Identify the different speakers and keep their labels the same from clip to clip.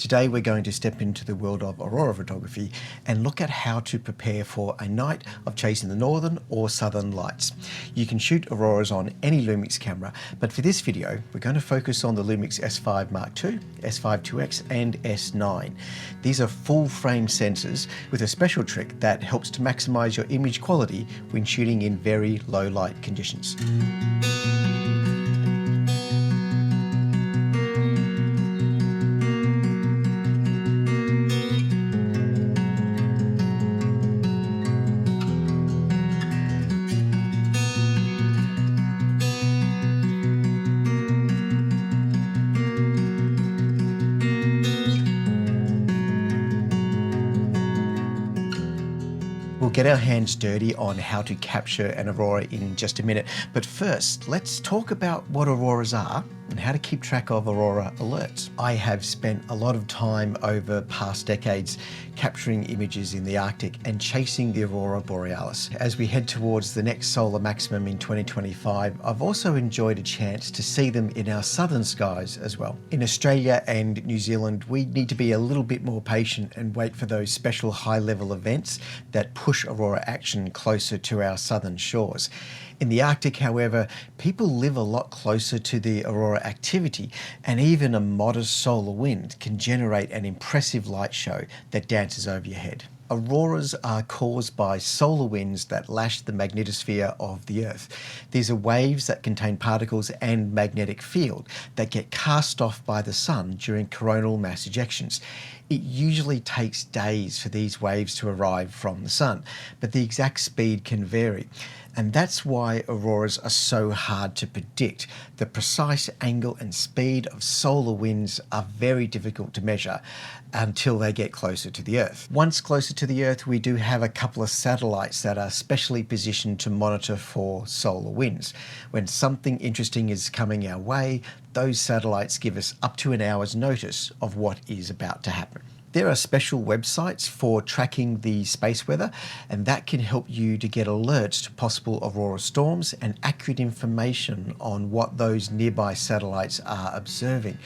Speaker 1: Today we're going to step into the world of aurora photography and look at how to prepare for a night of chasing the northern or southern lights. You can shoot auroras on any LUMIX camera, but for this video we're going to focus on the LUMIX S5 Mark II, S5IIX and S9. These are full frame sensors with a special trick that helps to maximize your image quality when shooting in very low light conditions. We'll get our hands dirty on how to capture an aurora in just a minute, but first let's talk about what auroras are and how to keep track of aurora alerts. I have spent a lot of time over past decades capturing images in the Arctic and chasing the aurora borealis. As we head towards the next solar maximum in 2025, I've also enjoyed a chance to see them in our southern skies as well. In Australia and New Zealand, we need to be a little bit more patient and wait for those special high-level events that push aurora action closer to our southern shores. In the Arctic, however, people live a lot closer to the aurora activity, and even a modest solar wind can generate an impressive light show that dances over your head. Auroras are caused by solar winds that lash the magnetosphere of the Earth. These are waves that contain particles and magnetic field that get cast off by the sun during coronal mass ejections. It usually takes days for these waves to arrive from the sun, but the exact speed can vary. And that's why auroras are so hard to predict. The precise angle and speed of solar winds are very difficult to measure until they get closer to the Earth. Once closer to the Earth, we do have a couple of satellites that are specially positioned to monitor for solar winds. When something interesting is coming our way, those satellites give us up to an hour's notice of what is about to happen. There are special websites for tracking the space weather, and that can help you to get alerts to possible aurora storms and accurate information on what those nearby satellites are observing.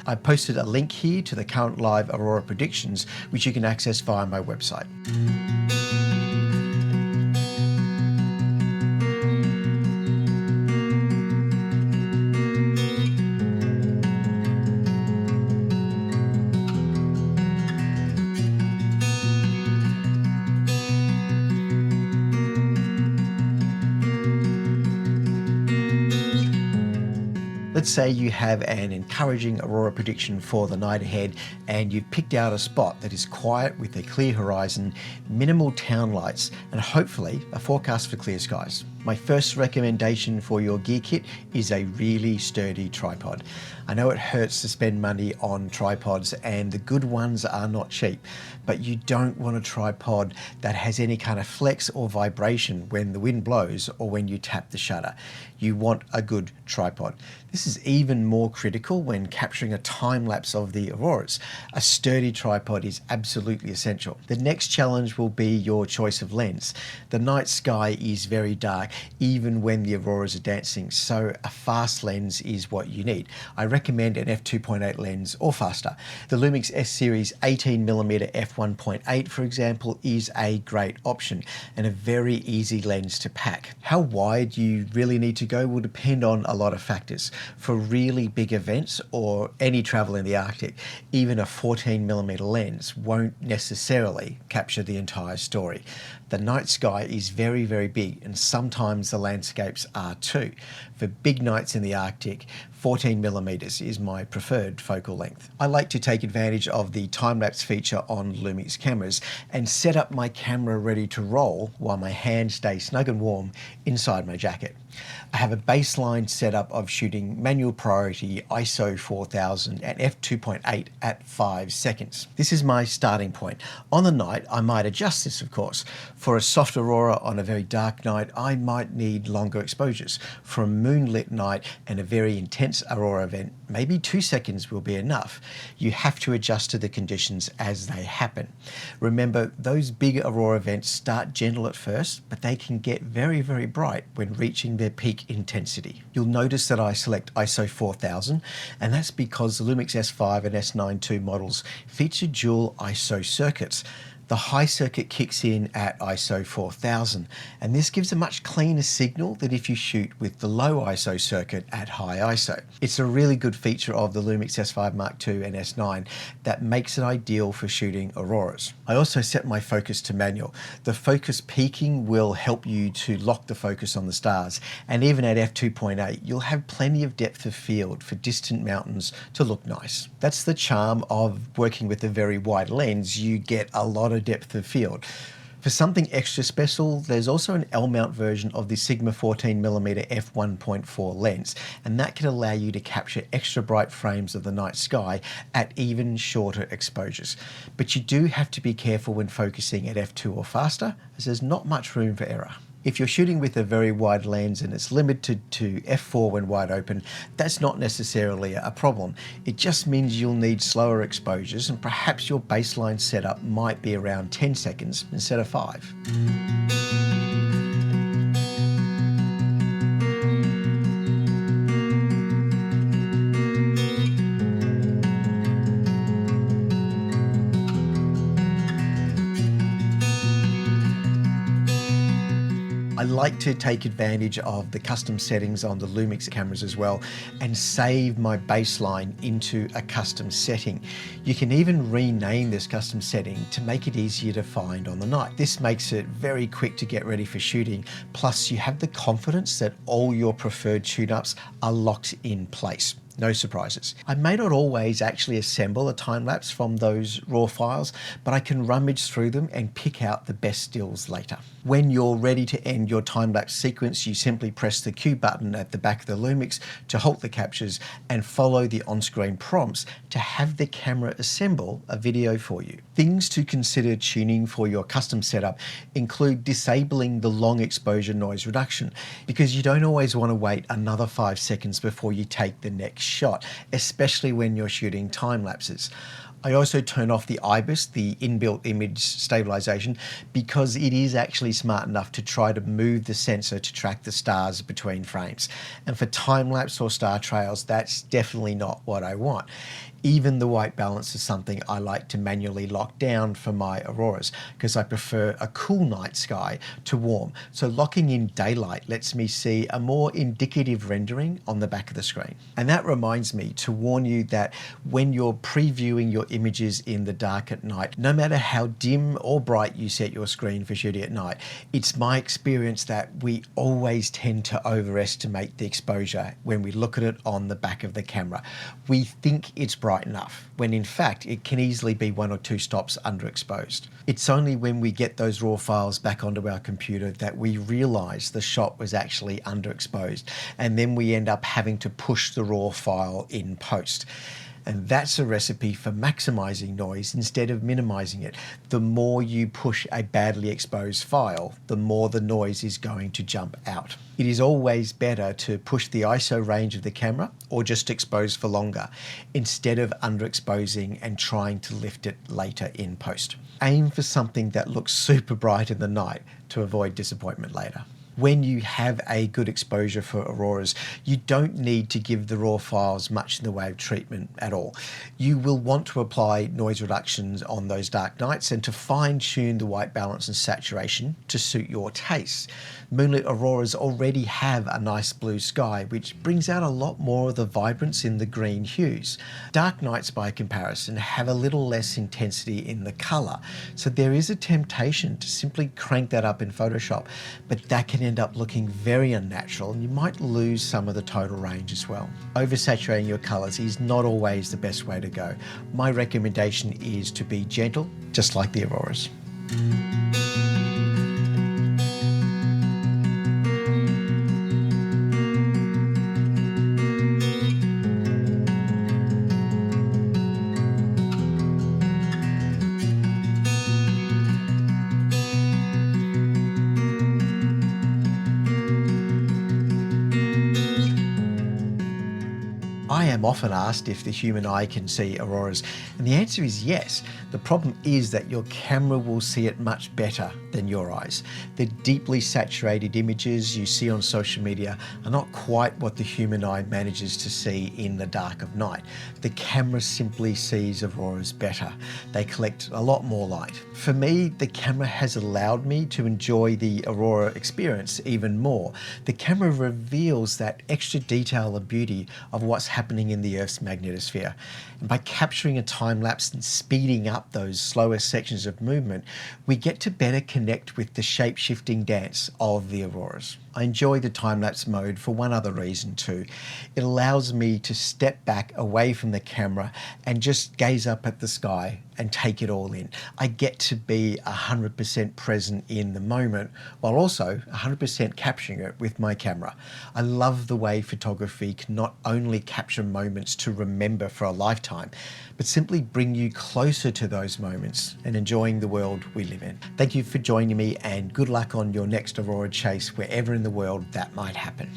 Speaker 1: I posted a link here to the current live aurora predictions, which you can access via my website. Let's say you have an encouraging aurora prediction for the night ahead and you've picked out a spot that is quiet with a clear horizon, minimal town lights, and hopefully a forecast for clear skies. My first recommendation for your gear kit is a really sturdy tripod. I know it hurts to spend money on tripods and the good ones are not cheap, but you don't want a tripod that has any kind of flex or vibration when the wind blows or when you tap the shutter. You want a good tripod. This is even more critical when capturing a time lapse of the auroras. A sturdy tripod is absolutely essential. The next challenge will be your choice of lens. The night sky is very dark even when the auroras are dancing, so a fast lens is what you need. I recommend an f2.8 lens or faster. The LUMIX S series 18mm f1.8, for example, is a great option and a very easy lens to pack. How wide you really need to go will depend on a lot of factors. For really big events or any travel in the Arctic, even a 14mm lens won't necessarily capture the entire story. The night sky is very, very big, and sometimes the landscapes are too. For big nights in the Arctic, 14mm is my preferred focal length. I like to take advantage of the time-lapse feature on LUMIX cameras and set up my camera ready to roll while my hands stay snug and warm inside my jacket. I have a baseline setup of shooting manual priority ISO 4000 and f2.8 at 5 seconds. This is my starting point. On the night, I might adjust this, of course. For a soft aurora on a very dark night, I might need longer exposures. For a moonlit night and a very intense aurora event, maybe 2 seconds will be enough. You have to adjust to the conditions as they happen. Remember, those big aurora events start gentle at first, but they can get very, very bright when reaching their peak intensity. You'll notice that I select ISO 4000, and that's because the LUMIX S5 and S5II models feature dual ISO circuits. The high circuit kicks in at ISO 4000, and this gives a much cleaner signal than if you shoot with the low ISO circuit at high ISO. It's a really good feature of the LUMIX S5 Mark II and S9 that makes it ideal for shooting auroras. I also set my focus to manual. The focus peaking will help you to lock the focus on the stars, and even at f2.8 you'll have plenty of depth of field for distant mountains to look nice. That's the charm of working with a very wide lens. You get a lot of depth of field. For something extra special, there's also an L-mount version of the Sigma 14mm f1.4 lens, and that can allow you to capture extra bright frames of the night sky at even shorter exposures. But you do have to be careful when focusing at f2 or faster, as there's not much room for error. If you're shooting with a very wide lens and it's limited to f4 when wide open, that's not necessarily a problem. It just means you'll need slower exposures, and perhaps your baseline setup might be around 10 seconds instead of 5. I like to take advantage of the custom settings on the LUMIX cameras as well and save my baseline into a custom setting. You can even rename this custom setting to make it easier to find on the night. This makes it very quick to get ready for shooting, plus you have the confidence that all your preferred tune-ups are locked in place. No surprises. I may not always actually assemble a time-lapse from those raw files, but I can rummage through them and pick out the best stills later. When you're ready to end your time-lapse sequence, you simply press the Q button at the back of the LUMIX to halt the captures and follow the on-screen prompts to have the camera assemble a video for you. Things to consider tuning for your custom setup include disabling the long exposure noise reduction, because you don't always want to wait another 5 seconds before you take the next shot, especially when you're shooting time lapses. I also turn off the IBIS, the inbuilt image stabilization, because it is actually smart enough to try to move the sensor to track the stars between frames. And for time lapse or star trails, that's definitely not what I want. Even the white balance is something I like to manually lock down for my auroras, because I prefer a cool night sky to warm. So locking in daylight lets me see a more indicative rendering on the back of the screen. And that reminds me to warn you that when you're previewing your images in the dark at night, no matter how dim or bright you set your screen for shooting at night, it's my experience that we always tend to overestimate the exposure when we look at it on the back of the camera. We think it's bright enough, when in fact it can easily be 1 or 2 stops underexposed. It's only when we get those raw files back onto our computer that we realise the shot was actually underexposed, and then we end up having to push the raw file in post. And that's a recipe for maximising noise instead of minimising it. The more you push a badly exposed file, the more the noise is going to jump out. It is always better to push the ISO range of the camera or just expose for longer, instead of underexposing and trying to lift it later in post. Aim for something that looks super bright in the night to avoid disappointment later. When you have a good exposure for auroras, you don't need to give the raw files much in the way of treatment at all. You will want to apply noise reductions on those dark nights and to fine-tune the white balance and saturation to suit your tastes. Moonlit auroras already have a nice blue sky, which brings out a lot more of the vibrance in the green hues. Dark nights, by comparison, have a little less intensity in the colour, so there is a temptation to simply crank that up in Photoshop, but that can end up looking very unnatural and you might lose some of the total range as well. Oversaturating your colours is not always the best way to go. My recommendation is to be gentle, just like the auroras. I am I'm often asked if the human eye can see auroras, and the answer is yes. The problem is that your camera will see it much better than your eyes. The deeply saturated images you see on social media are not quite what the human eye manages to see in the dark of night. The camera simply sees auroras better. They collect a lot more light. For me, the camera has allowed me to enjoy the aurora experience even more. The camera reveals that extra detail and beauty of what's happening in the Earth's magnetosphere. And by capturing a time lapse and speeding up those slower sections of movement, we get to better connect with the shape-shifting dance of the auroras. I enjoy the time-lapse mode for one other reason too. It allows me to step back away from the camera and just gaze up at the sky and take it all in. I get to be 100% present in the moment while also 100% capturing it with my camera. I love the way photography can not only capture moments to remember for a lifetime, but simply bring you closer to those moments and enjoying the world we live in. Thank you for joining me, and good luck on your next aurora chase wherever in the world that might happen.